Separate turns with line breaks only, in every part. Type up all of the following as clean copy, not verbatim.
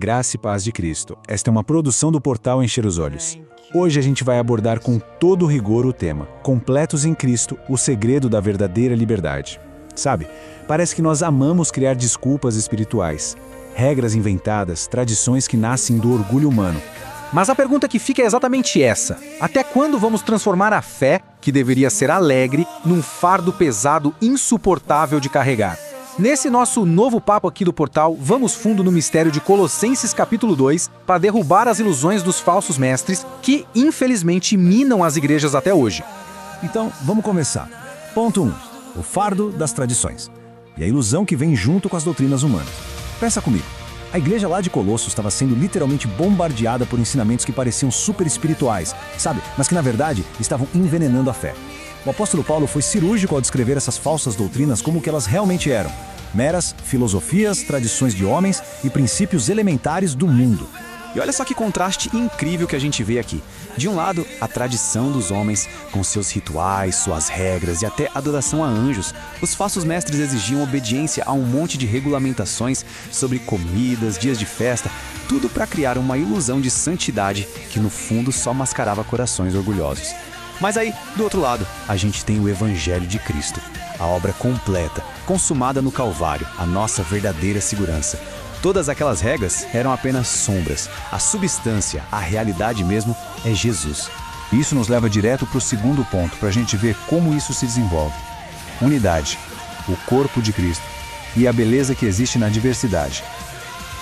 graça e paz de Cristo. Esta é uma produção do portal Encher os Olhos. Hoje a gente vai abordar com todo rigor o tema Completos em Cristo, o segredo da verdadeira liberdade. Sabe, parece que nós amamos criar desculpas espirituais, regras inventadas, tradições que nascem do orgulho humano.
Mas a pergunta que fica é exatamente essa: até quando vamos transformar a fé, que deveria ser alegre, num fardo pesado insuportável de carregar? Nesse nosso novo papo aqui do portal, vamos fundo no mistério de Colossenses capítulo 2 para derrubar as ilusões dos falsos mestres que, infelizmente, minam as igrejas até hoje.
Então, vamos começar. Ponto 1. O fardo das tradições. E a ilusão que vem junto com as doutrinas humanas. Pensa comigo. A igreja lá de Colossos estava sendo literalmente bombardeada por ensinamentos que pareciam super espirituais, sabe? Mas que, na verdade, estavam envenenando a fé. O apóstolo Paulo foi cirúrgico ao descrever essas falsas doutrinas como o que elas realmente eram: meras filosofias, tradições de homens e princípios elementares do mundo.
E olha só que contraste incrível que a gente vê aqui. De um lado, a tradição dos homens, com seus rituais, suas regras e até adoração a anjos. Os falsos mestres exigiam obediência a um monte de regulamentações sobre comidas, dias de festa, tudo para criar uma ilusão de santidade que no fundo só mascarava corações orgulhosos. Mas aí, do outro lado, a gente tem o Evangelho de Cristo, a obra completa, consumada no Calvário, a nossa verdadeira segurança. Todas aquelas regras eram apenas sombras. A substância, a realidade mesmo, é Jesus.
Isso nos leva direto para o segundo ponto, para a gente ver como isso se desenvolve. Unidade, o corpo de Cristo e a beleza que existe na diversidade.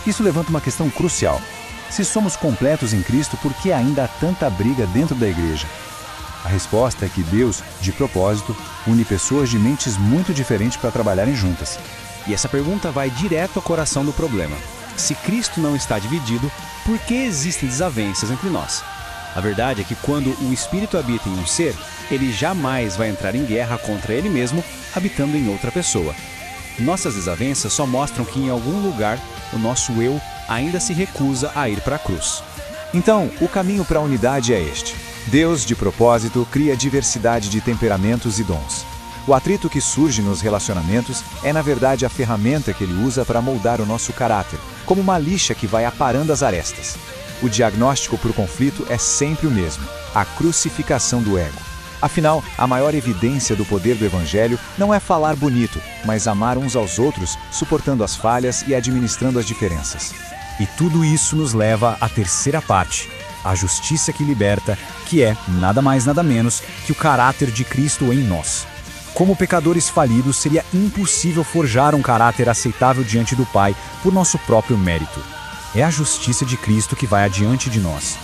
Isso levanta uma questão crucial. Se somos completos em Cristo, por que ainda há tanta briga dentro da igreja? A resposta é que Deus, de propósito, une pessoas de mentes muito diferentes para trabalharem juntas.
E essa pergunta vai direto ao coração do problema. Se Cristo não está dividido, por que existem desavenças entre nós? A verdade é que quando o Espírito habita em um ser, ele jamais vai entrar em guerra contra ele mesmo, habitando em outra pessoa. Nossas desavenças só mostram que em algum lugar o nosso eu ainda se recusa a ir para a cruz.
Então, o caminho para a unidade é este. Deus, de propósito, cria diversidade de temperamentos e dons. O atrito que surge nos relacionamentos é, na verdade, a ferramenta que ele usa para moldar o nosso caráter, como uma lixa que vai aparando as arestas. O diagnóstico para o conflito é sempre o mesmo: a crucificação do ego. Afinal, a maior evidência do poder do Evangelho não é falar bonito, mas amar uns aos outros, suportando as falhas e administrando as diferenças.
E tudo isso nos leva à terceira parte: a justiça que liberta, que é, nada mais nada menos, que o caráter de Cristo em nós. Como pecadores falidos, seria impossível forjar um caráter aceitável diante do Pai por nosso próprio mérito. É a justiça de Cristo que vai adiante de nós.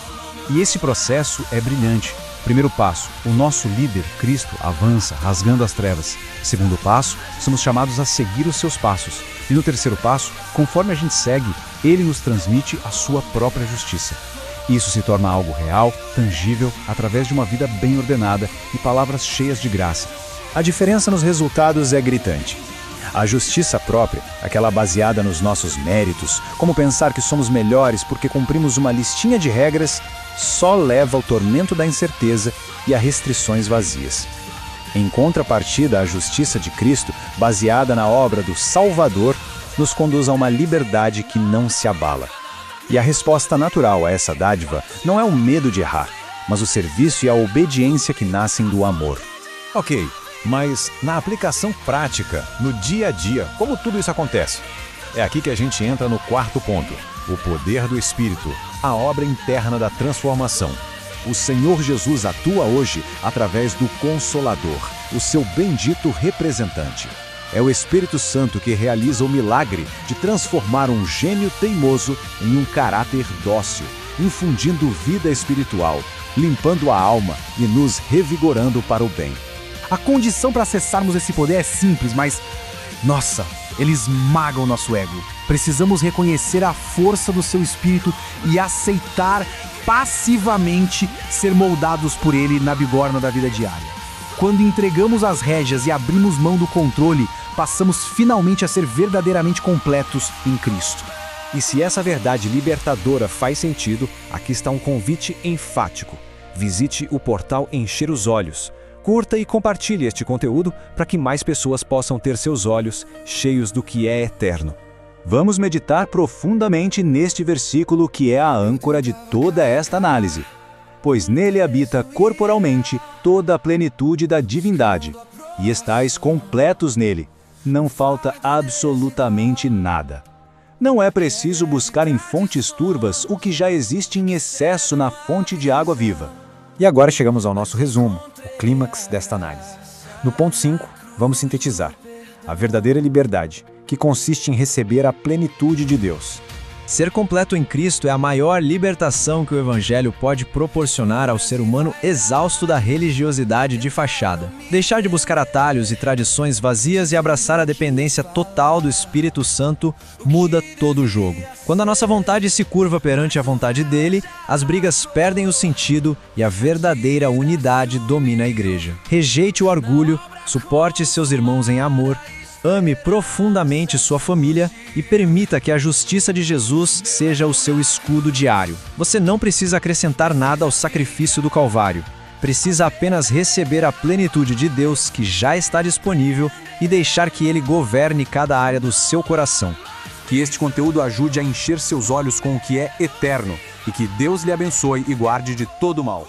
E esse processo é brilhante. Primeiro passo, o nosso líder, Cristo, avança, rasgando as trevas. Segundo passo, somos chamados a seguir os seus passos. E no terceiro passo, conforme a gente segue, ele nos transmite a sua própria justiça. Isso se torna algo real, tangível, através de uma vida bem ordenada e palavras cheias de graça. A diferença nos resultados é gritante. A justiça própria, aquela baseada nos nossos méritos, como pensar que somos melhores porque cumprimos uma listinha de regras, só leva ao tormento da incerteza e a restrições vazias. Em contrapartida, a justiça de Cristo, baseada na obra do Salvador, nos conduz a uma liberdade que não se abala. E a resposta natural a essa dádiva não é o medo de errar, mas o serviço e a obediência que nascem do amor.
Ok, mas na aplicação prática, no dia a dia, como tudo isso acontece? É aqui que a gente entra no quarto ponto: o poder do Espírito, a obra interna da transformação. O Senhor Jesus atua hoje através do Consolador, o seu bendito representante. É o Espírito Santo que realiza o milagre de transformar um gênio teimoso em um caráter dócil, infundindo vida espiritual, limpando a alma e nos revigorando para o bem.
A condição para acessarmos esse poder é simples, mas, nossa, ele esmaga o nosso ego. Precisamos reconhecer a força do seu Espírito e aceitar passivamente ser moldados por ele na bigorna da vida diária. Quando entregamos as rédeas e abrimos mão do controle, passamos finalmente a ser verdadeiramente completos em Cristo.
E se essa verdade libertadora faz sentido, aqui está um convite enfático. Visite o portal Encher os Olhos. Curta e compartilhe este conteúdo para que mais pessoas possam ter seus olhos cheios do que é eterno. Vamos meditar profundamente neste versículo que é a âncora de toda esta análise. Pois nele habita corporalmente toda a plenitude da divindade, e estáis completos nele, não falta absolutamente nada. Não é preciso buscar em fontes turvas o que já existe em excesso na fonte de água viva.
E agora chegamos ao nosso resumo, o clímax desta análise. No ponto 5, vamos sintetizar. A verdadeira liberdade, que consiste em receber a plenitude de Deus.
Ser completo em Cristo é a maior libertação que o Evangelho pode proporcionar ao ser humano exausto da religiosidade de fachada. Deixar de buscar atalhos e tradições vazias e abraçar a dependência total do Espírito Santo muda todo o jogo. Quando a nossa vontade se curva perante a vontade dele, as brigas perdem o sentido e a verdadeira unidade domina a igreja. Rejeite o orgulho, suporte seus irmãos em amor, ame profundamente sua família e permita que a justiça de Jesus seja o seu escudo diário. Você não precisa acrescentar nada ao sacrifício do Calvário. Precisa apenas receber a plenitude de Deus que já está disponível e deixar que Ele governe cada área do seu coração.
Que este conteúdo ajude a encher seus olhos com o que é eterno e que Deus lhe abençoe e guarde de todo mal.